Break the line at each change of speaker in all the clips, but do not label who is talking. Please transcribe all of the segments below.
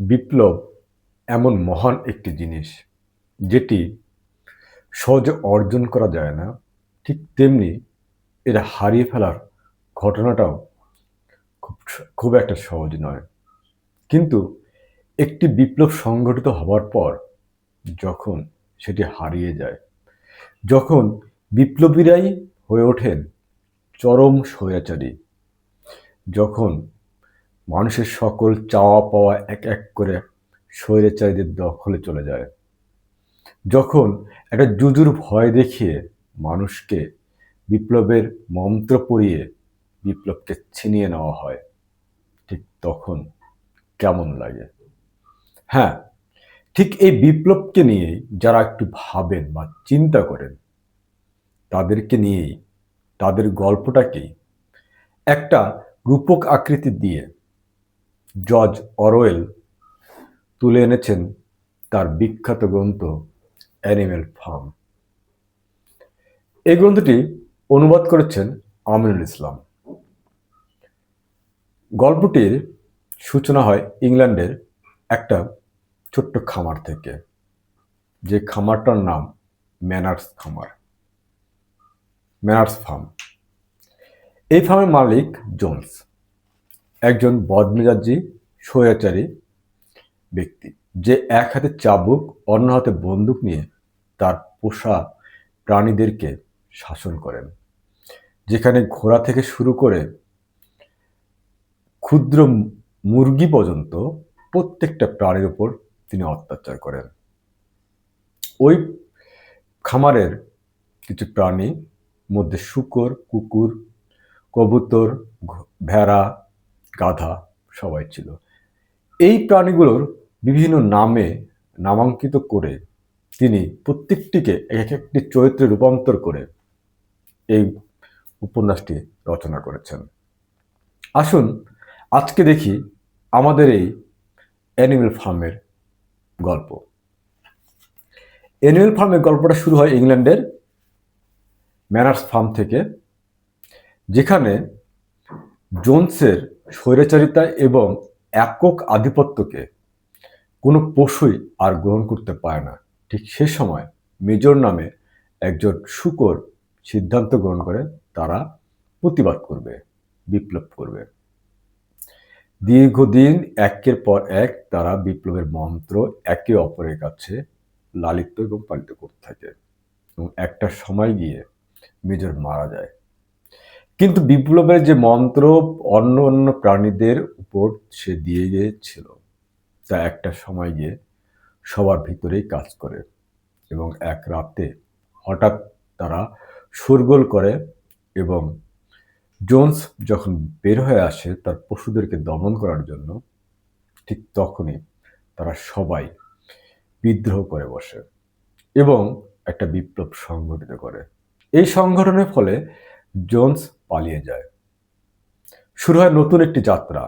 বিপ্লব এমন মহান একটি জিনিস যেটি সহজে অর্জন করা যায় না, ঠিক তেমনি এটা হারিয়ে ফেলার ঘটনাটাও খুব একটা সহজ নয়। কিন্তু একটি বিপ্লব সংগঠিত হবার পর যখন সেটি হারিয়ে যায়, যখন বিপ্লবীরাই হয়ে ওঠেন চরম স্বৈরাচারী, যখন মানুষের সকল চাওয়া পাওয়া এক এক করে স্বৈরাচারীদের দখলে চলে যায়, যখন একটা জুজুর ভয় দেখিয়ে মানুষকে বিপ্লবের মন্ত্র পড়িয়ে বিপ্লবকে ছিনিয়ে নেওয়া হয়, ঠিক তখন কেমন লাগে? হ্যাঁ, ঠিক এই বিপ্লবকে নিয়েই যারা একটু ভাবেন বা চিন্তা করেন, তাদেরকে নিয়েই, তাদের গল্পটাকেই একটা রূপক আকৃতি দিয়ে জর্জ অরওয়েল তুলে এনেছেন তার বিখ্যাত গ্রন্থ অ্যানিম্যাল ফার্ম। এই গ্রন্থটি অনুবাদ করেছেন আমিনুল ইসলাম। গল্পটির সূচনা হয় ইংল্যান্ডের একটা ছোট্ট খামার থেকে, যে খামারটার নাম ম্যানার্স খামার, ম্যানার্স ফার্ম। এই ফার্মের মালিক জোন্স, একজন বদমেজাজি স্বৈরাচারী ব্যক্তি, যে এক হাতে চাবুক অন্য হাতে বন্দুক নিয়ে তার পোষা প্রাণীদেরকে শাসন করেন। যেখানে ঘোড়া থেকে শুরু করে ক্ষুদ্র মুরগি পর্যন্ত প্রত্যেকটা প্রাণীর উপর তিনি অত্যাচার করেন। ওই খামারের কিছু প্রাণী মধ্যে শূকর, কুকুর, কবুতর, ভেড়া, গাধা সবাই ছিল। এই প্রাণীগুলোর বিভিন্ন নামে নামাঙ্কিত করে তিনি প্রত্যেকটিকে এক একটি চরিত্রে রূপান্তর করে এই উপন্যাসটি রচনা করেছেন। আসুন আজকে দেখি আমাদের এই অ্যানিমেল ফার্মের গল্প। অ্যানিমেল ফার্মের গল্পটা শুরু হয় ইংল্যান্ডের ম্যানার্স ফার্ম থেকে, যেখানে জোন্সের স্বৈরাচারিতা এবং একক আধিপত্যকে কোনো পশুই আর গ্রহণ করতে পারে না। ঠিক সে সময় মেজর নামে একজন শূকর সিদ্ধান্ত গ্রহণ করে তারা প্রতিবাদ করবে, বিপ্লব করবে। দীর্ঘদিন একের পর এক তারা বিপ্লবের মন্ত্র একে অপরের কাছে লালিত এবং পালিত করতে থাকে, এবং একটা সময় গিয়ে মেজর মারা যায়। কিন্তু বিপ্লবের যে মন্ত্র অন্য অন্য প্রাণীদের উপর সে দিয়ে গিয়েছিল, তা একটা সময় গিয়ে সবার ভিতরেই কাজ করে, এবং এক রাতে হঠাৎ তারা শোরগোল করে, এবং জোন্স যখন বের হয়ে আসে তার পশুদেরকে দমন করার জন্য, ঠিক তখনই তারা সবাই বিদ্রোহ করে বসে এবং একটা বিপ্লব সংগঠিত করে। এই সংগঠনের ফলে জোন্স পালিয়ে যায়। শুরু হয় নতুন একটি যাত্রা।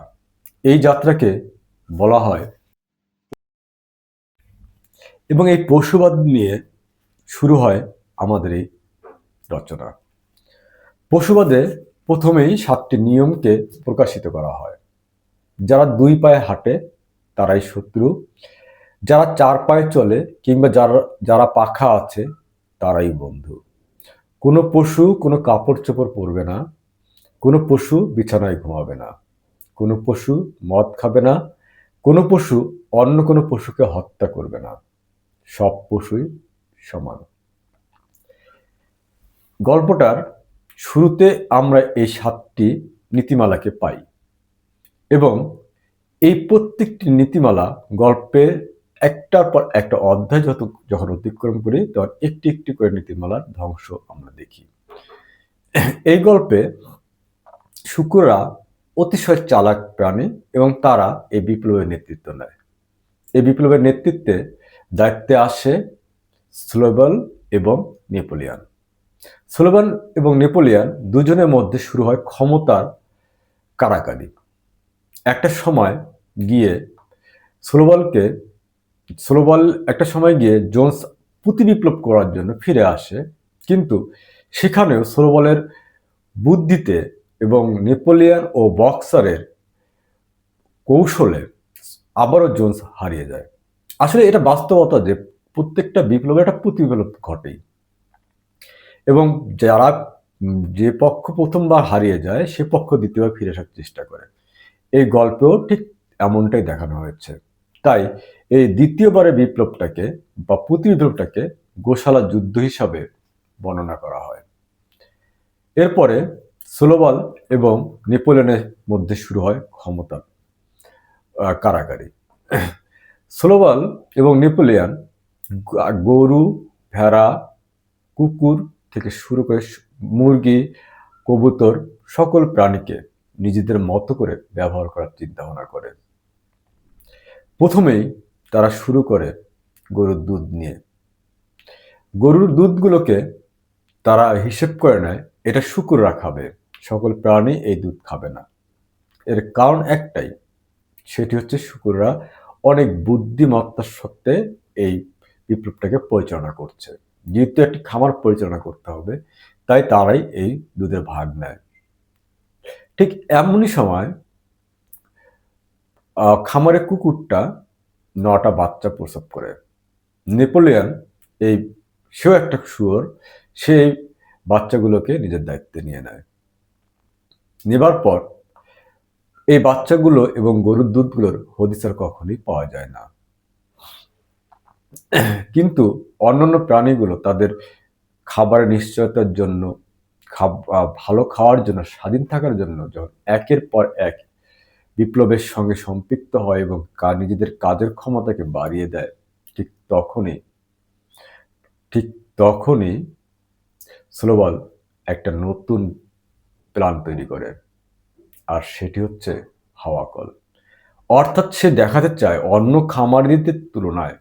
এই যাত্রাকে বলা হয়, এবং এই পশুবাদ নিয়ে শুরু হয় আমাদের এই রচনা। পশুবাদে প্রথমেই 7টি নিয়মকে প্রকাশিত করা হয়। যারা 2 পায়ে হাঁটে তারাই শত্রু, যারা 4 পায়ে চলে কিংবা যারা পাখা আছে তারাই বন্ধু। কোনো পশু কোনো কাপড় চোপড় পরবে না, কোনো পশু বিছানায় ঘুমাবে না, কোনো পশু মদ খাবে না, কোনো পশু অন্য কোনো পশুকে হত্যা করবে না, সব পশুই সমান। গল্পটার শুরুতে আমরা এই 7টি নীতিমালাকে পাই, এবং এই প্রত্যেকটি নীতিমালা গল্পের একটার পর একটা অধ্যায় যখন অতিক্রম করি তখন একটি একটি করে নীতিমালার ধ্বংস আমরা দেখি। এই গল্পে শূকররা অতিশয় চালাক প্রাণী, এবং তারা এই বিপ্লবের নেতৃত্ব নেয়। এই বিপ্লবের নেতৃত্বে দায়িত্বে আসে স্লোভান এবং নেপোলিয়ন। স্লোভান এবং নেপোলিয়ন দুজনের মধ্যে শুরু হয় ক্ষমতার কাড়াকাড়ি। একটা সময় গিয়ে একটা সময় গিয়ে জোন্স প্রতিবিপ্লব করার জন্য ফিরে আসে, কিন্তু সেখানেও স্লোভানের বুদ্ধিতে এবং নেপোলিয়ন ও বক্সারের কৌশলে আবারও জোন্স হারিয়ে যায়। আসলে এটা বাস্তবতা যে প্রত্যেকটা বিপ্লবের একটা প্রতিবিপ্লব ঘটেই, এবং যারা যে পক্ষ প্রথমবার হারিয়ে যায় সে পক্ষ দ্বিতীয়বার ফিরে আসার চেষ্টা করে। এই গল্পেও ঠিক এমনটাই দেখানো হয়েছে। তাই এই দ্বিতীয়বারের বিপ্লবটাকে বা প্রতিবিপ্লবটাকে গোশালা যুদ্ধ হিসাবে বর্ণনা করা হয়। এরপরে স্লোবাল এবং নেপোলিয়নের মধ্যে শুরু হয় ক্ষমতা কারাকারি। স্লোবাল এবং নেপোলিয়ন গরু, ভেড়া, কুকুর থেকে শুরু করে মুরগি, কবুতর সকল প্রাণীকে নিজেদের মতো করে ব্যবহার করার চিন্তা ভাবনা করে। প্রথমেই তারা শুরু করে গরুর দুধ নিয়ে। গরুর দুধগুলোকে তারা হিসেব করে নেয় এটা শুকুররা খাবে, সকল প্রাণী এই দুধ খাবে না। এর কারণ একটাই, সেটি হচ্ছে শুকুররা অনেক বুদ্ধিমত্তার সত্ত্বে এই বিপ্লবটাকে পরিচালনা করছে। যেহেতু একটি খামার পরিচালনা করতে হবে, তাই তারাই এই দুধের ভাগ নেয়। ঠিক এমনই সময় খামারে কুকুরটা 9টা বাচ্চা প্রসব করে। নেপোলিয়ন এই সেও একটা শুয়োর, সেই বাচ্চাগুলোকে নিজের দায়িত্বে নিয়ে নেয়। নেবার পর এই বাচ্চাগুলো এবং গরুর দুধগুলোর হদিস কখনোই পাওয়া যায় না। কিন্তু অন্যান্য প্রাণীগুলো তাদের খাবারের নিশ্চয়তার জন্য, ভালো খাওয়ার জন্য, স্বাধীন থাকার জন্য যখন একের পর এক বিপ্লবের সঙ্গে সম্পৃক্ত হয় এবং নিজেদের কাজের ক্ষমতাকে বাড়িয়ে দেয়, ঠিক তখনই স্লোবাল একটা নতুন প্ল্যান তৈরি করে, আর সেটি হচ্ছে হাওয়া কল। অর্থাৎ সে দেখাতে চায় অন্য খামারিদের তুলনায়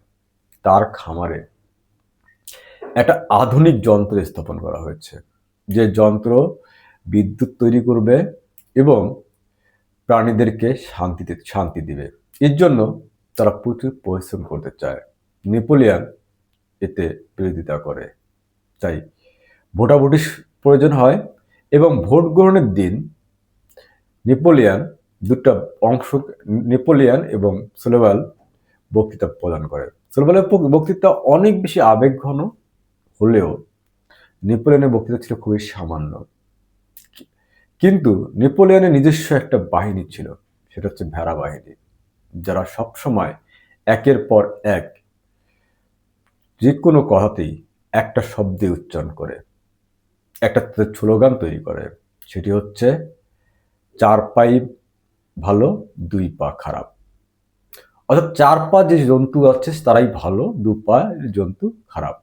তার খামারে একটা আধুনিক যন্ত্র স্থাপন করা হয়েছে, যে যন্ত্র বিদ্যুৎ তৈরি করবে এবং প্রাণীদেরকে শান্তি দিবে। এর জন্য তারা প্রচুর পরিশ্রম করতে চায়। নেপোলিয়ন এতে বিরোধিতা করে। তাই ভোটাভুটি প্রয়োজন হয় এবং ভোট গ্রহণের দিন নেপোলিয়ন দুটা অংশ, নেপোলিয়ন এবং স্লোবাল বক্তৃতা প্রদান করে। স্লোবালের বক্তৃতা অনেক বেশি আবেগঘন হলেও নেপোলিয়নের বক্তৃতা ছিল খুবই সামান্য। কিন্তু নেপোলিয়নের নিজস্ব একটা বাহিনী ছিল, সেটা হচ্ছে ভেড়া বাহিনী, যারা সবসময় একের পর এক যে কোনো কথাতেই একটা শব্দে উচ্চারণ করে একটা স্লোগান তৈরি করে, সেটি হচ্ছে 4 পাই ভালো, 2 পা খারাপ। অর্থাৎ 4 পা যে জন্তু আছে তারাই ভালো, 2 পা জন্তু খারাপ।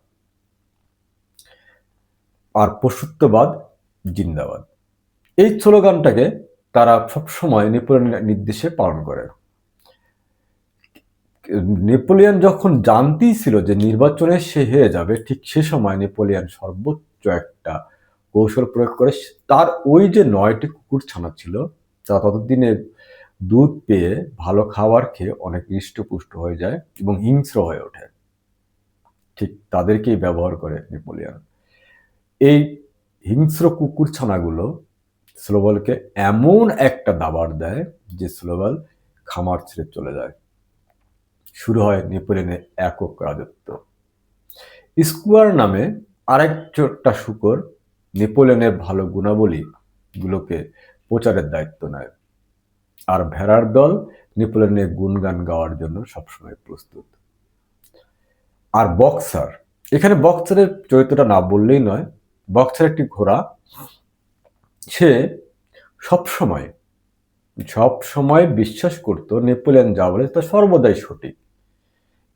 আর পশুত্ববাদ জিন্দাবাদ, এই স্লোগানটাকে তারা সবসময় নেপোলিয়নের নির্দেশে পালন করে। নেপোলিয়ন যখন জানতেই ছিল যে নির্বাচনে সে হেরে যাবে, ঠিক সে সময় নেপোলিয়ন সর্বোচ্চ একটা কৌশল প্রয়োগ করে। তার ওই যে 9টি কুকুর ছানা ছিল, তারা ততদিনে দুধ পেয়ে ভালো খাবার খেয়ে অনেক হৃষ্টপুষ্ট হয়ে যায় এবং হিংস্র হয়ে ওঠে। ঠিক তাদেরকেই ব্যবহার করে নেপোলিয়ন। এই হিংস্র কুকুর ছানাগুলো স্লোবালকে এমন একটা দাবার দেয় যে স্লোবাল খামার ছেড়ে চলে যায়। শুরু হয় নেপোলিয়নের একক রাজত্ব। স্কোয়ার নামে আরেকটা শুকর নেপোলিয়নের ভালো গুণাবলীগুলোকে প্রচারের দায়িত্ব নেয়, আর ভেড়ার দল নেপোলিয়নের গুণগান গাওয়ার জন্য সবসময় প্রস্তুত। আর বক্সার, এখানে বক্সারের চরিত্রটা না বললেই নয়। বক্সার একটি ঘোড়া, সে সবসময় বিশ্বাস করত নেপোলিয়ন যা বলে তা সর্বদাই সঠিক,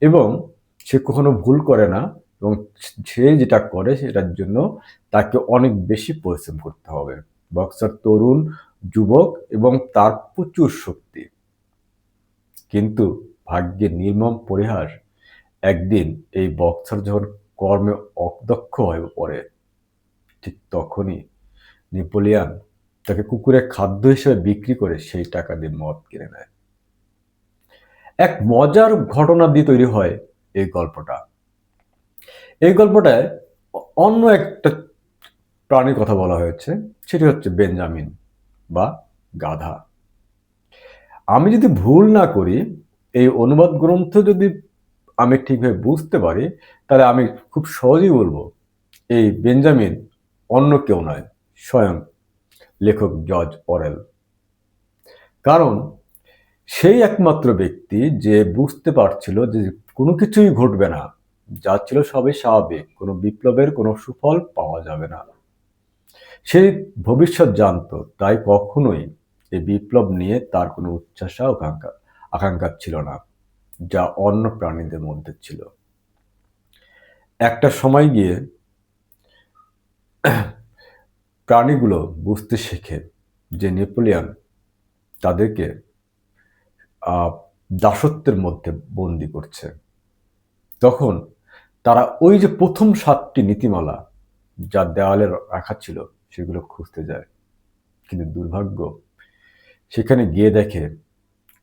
এবং সে কখনো ভুল করে না, এবং সে যেটা করে সেটার জন্য তাকে অনেক বেশি পরিশ্রম করতে হবে। বক্সার তরুণ যুবক এবং তার প্রচুর শক্তি, কিন্তু ভাগ্যের নির্মম পরিহাস, একদিন এই বক্সার যখন কর্মে অদক্ষ হয়ে পড়ে, ঠিক তখনই নেপোলিয়ন তাকে কুকুরের খাদ্য হিসেবে বিক্রি করে সেই টাকা দিয়ে মদ কিনে নেয়। এক মজার ঘটনা দিয়ে তৈরি হয় এই গল্পটা। এই গল্পটায় অন্য একটা প্রাণীর কথা বলা হয়েছে, সেটি হচ্ছে বেঞ্জামিন বা গাধা। আমি যদি ভুল না করি, এই অনুবাদ গ্রন্থ যদি আমি ঠিকভাবে বুঝতে পারি, তাহলে আমি খুব সহজেই বলবো এই বেঞ্জামিন অন্য কেউ নয়, স্বয়ং লেখক জর্জ অরেল। কারণ সেই একমাত্র ব্যক্তি যে বুঝতে পারছিল যে কোনো কিছুই ঘটবে না, যা ছিল সবই স্বাভাবিক, কোনো বিপ্লবের কোনো সুফল পাওয়া যাবে না। সে ভবিষ্যৎ জানতো, তাই কখনোই এই বিপ্লব নিয়ে তার কোনো উচ্চাসা আকাঙ্ক্ষা ছিল না, যা অন্য প্রাণীদের মধ্যে ছিল। একটা সময় গিয়ে প্রাণীগুলো বুঝতে শেখে যে নেপোলিয়ন তাদেরকে দাসত্বের মধ্যে বন্দি করছে। তখন তারা ওই যে প্রথম 7টি নীতিমালা যা দেওয়ালে রাখা ছিল সেগুলো খুঁজতে যায়, কিন্তু দুর্ভাগ্য সেখানে গিয়ে দেখে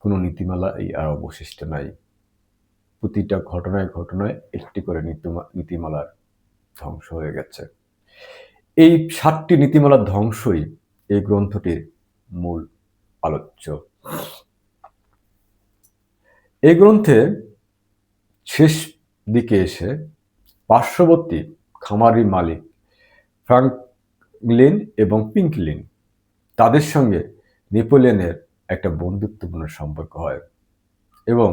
কোনো নীতিমালা আর অবশিষ্ট নাই। প্রতিটা ঘটনায় ঘটনায় একটি করে নীতিমালার ধ্বংস হয়ে গেছে। এই 7টি নীতিমালার ধ্বংসই এই গ্রন্থটির মূল আলোচ্য। এই গ্রন্থে শেষ দিকে এসে পার্শ্ববর্তী খামারি মালিক ফ্রাঙ্কলিন এবং পিঙ্কলিন, তাদের সঙ্গে নেপোলিয়নের একটা বন্ধুত্বপূর্ণ সম্পর্ক হয় এবং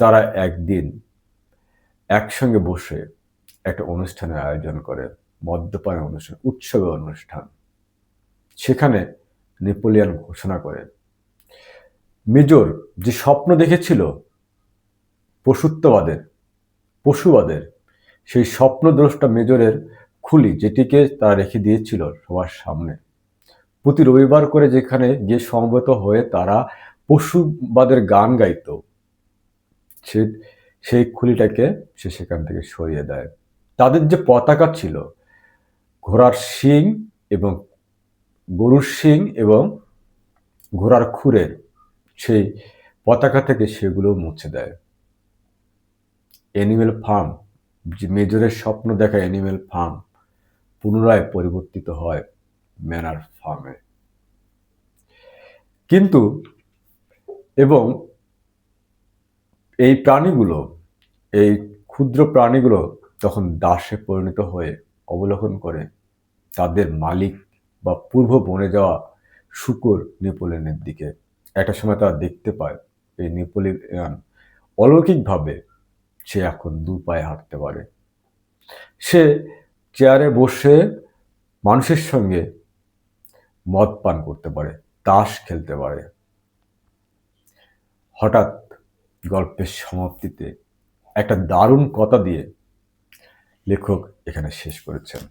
তারা একদিন একসঙ্গে বসে একটা অনুষ্ঠানের আয়োজন করে, মদ্যপানের অনুষ্ঠান, উৎসবের অনুষ্ঠান। সেখানে নেপোলিয়ন ঘোষণা করে মেজর যে স্বপ্ন দেখেছিল পশুবাদের, সেই স্বপ্নদ্রষ্টা মেজরের খুলি, যেটিকে তারা রেখে দিয়েছিল সবার সামনে, প্রতি রবিবার করে যেখানে গিয়ে সমবেত হয়ে তারা পশুবাদের গান গাইত, সেই খুলিটাকে সে সেখান থেকে সরিয়ে দেয়। তাদের যে পতাকা ছিল ঘোড়ার শিং এবং গরুর শিং এবং ঘোড়ার খুরের, সেই পতাকা থেকে সেগুলো মুছে দেয়। অ্যানিমেল ফার্ম, যে মেজরের স্বপ্ন দেখা অ্যানিমেল ফার্ম, পুনরায় পরিবর্তিত হয় ম্যানার ফার্মে। কিন্তু এবং এই প্রাণীগুলো, এই ক্ষুদ্র প্রাণীগুলো তখন দাসে পরিণত হয়ে অবলোকন করে তাদের মালিক বা পূর্ব বনে যাওয়া শূকর নেপোলিয়নের দিকে। একটা সময় তারা দেখতে পায় এই নেপোলিয়ন অলৌকিকভাবে সে এখন 2 পায়ে হাঁটতে পারে। সে চেয়ারে বসে মানুষের সঙ্গে মদ পান করতে পারে, তাস খেলতে পারে। হঠাৎ গল্পের সমাপ্তিতে একটা দারুণ কথা দিয়ে লেখক এখানে শেষ করেছেন।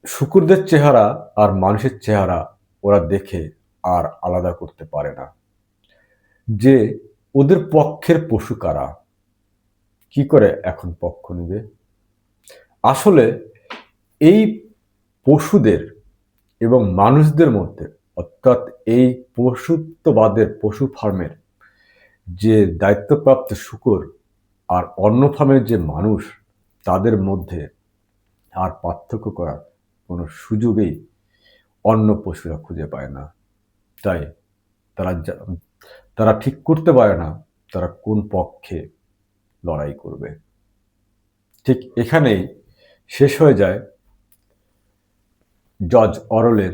শূকরদের চেহারা আর মানুষের চেহারা ওরা দেখে আর আলাদা করতে পারে না, যে ওদের পক্ষের পশু কারা, কি করে এখন পক্ষ নেবে। আসলে এই পশুদের এবং মানুষদের মধ্যে, অর্থাৎ এই পশুত্ববাদের পশু ফার্মের যে দায়িত্বপ্রাপ্ত শূকর আর অন্য ফার্মের যে মানুষ, তাদের মধ্যে আর পার্থক্য করার কোনো সুযোগই অন্য পশুরা খুঁজে পায় না। তাই তারা ঠিক করতে পারে না তারা কোন পক্ষে লড়াই করবে। ঠিক এখানেই শেষ হয়ে যায় জর্জ অরওয়েলের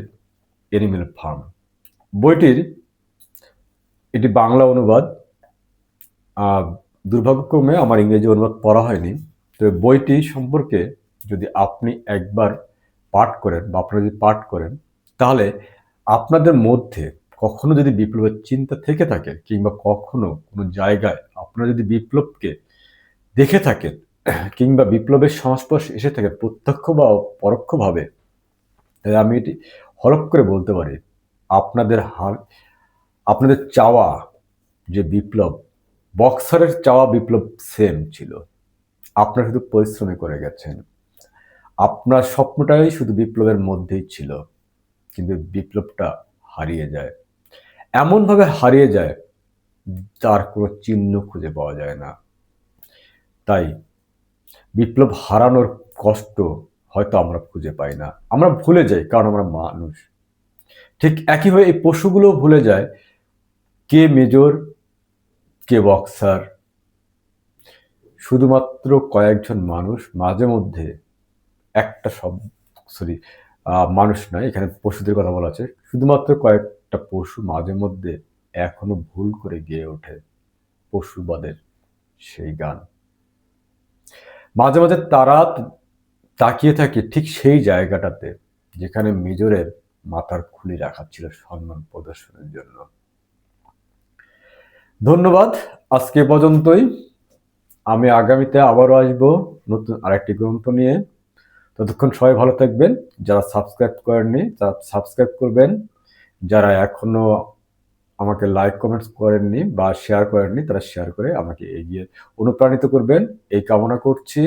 অ্যানিমেল ফার্ম বইটির। এটি বাংলা অনুবাদ, দুর্ভাগ্যক্রমে আমার ইংরেজি অনুবাদ পড়া হয়নি। তো বইটি সম্পর্কে যদি আপনি একবার পাঠ করেন বা আপনারা যদি পাঠ করেন, তাহলে আপনাদের মধ্যে কখনো যদি বিপ্লবের চিন্তা থেকে থাকে, কিংবা কখনো কোনো জায়গায় আপনারা যদি বিপ্লবকে দেখে থাকেন, কিংবা বিপ্লবের সংস্পর্শে এসে থাকে প্রত্যক্ষ বা পরোক্ষভাবে, তাই আমি এটি হলফ করে বলতে পারি আপনাদের চাওয়া যে বিপ্লব, বক্সারের চাওয়া বিপ্লব সেম ছিল। আপনারা শুধু পরিশ্রমী করে গেছেন, আপনার স্বপ্নটাই শুধু বিপ্লবের মধ্যেই ছিল, কিন্তু বিপ্লবটা হারিয়ে যায়, এমনভাবে হারিয়ে যায় তার কোনো চিহ্ন খুঁজে পাওয়া যায় না। তাই বিপ্লব হারানোর কষ্ট হয়তো আমরা খুঁজে পাই না, আমরা ভুলে যাই, কারণ আমরা মানুষ। ঠিক একইভাবে এই পশুগুলো ভুলে যায় কে মেজর, কে বক্সার। শুধুমাত্র কয়েকজন মানুষ মাঝে মধ্যে একটা শব্দ, সরি, মানুষ নয়, এখানে পশুদের কথা বলা আছে। শুধুমাত্র কয়েকটা পশু মাঝে মধ্যে এখনো ভুল করে গেয়ে ওঠে পশুবাদের সেই গান। মাঝে মাঝে তারা তাকিয়ে থাকে ঠিক সেই জায়গাটাতে যেখানে মেজরের মাথার খুলি রাখা ছিল সম্মান প্রদর্শনের জন্য। ধন্যবাদ, আজকে এ পর্যন্তই। আমি আগামীতে আবারও আসবো নতুন আরেকটি গ্রন্থ নিয়ে। ততক্ষণ সবাই ভালো থাকবেন। যারা সাবস্ক্রাইব করেননি তারা সাবস্ক্রাইব করবেন। যারা এখনো আমাকে লাইক কমেন্টস করেননি বা শেয়ার করেননি তারা শেয়ার করে আমাকে এগিয়ে অনুপ্রাণিত করবেন এই কামনা করছি।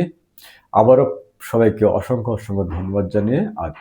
আবারও সবাইকে অসংখ্য অসংখ্য ধন্যবাদ জানিয়ে আজ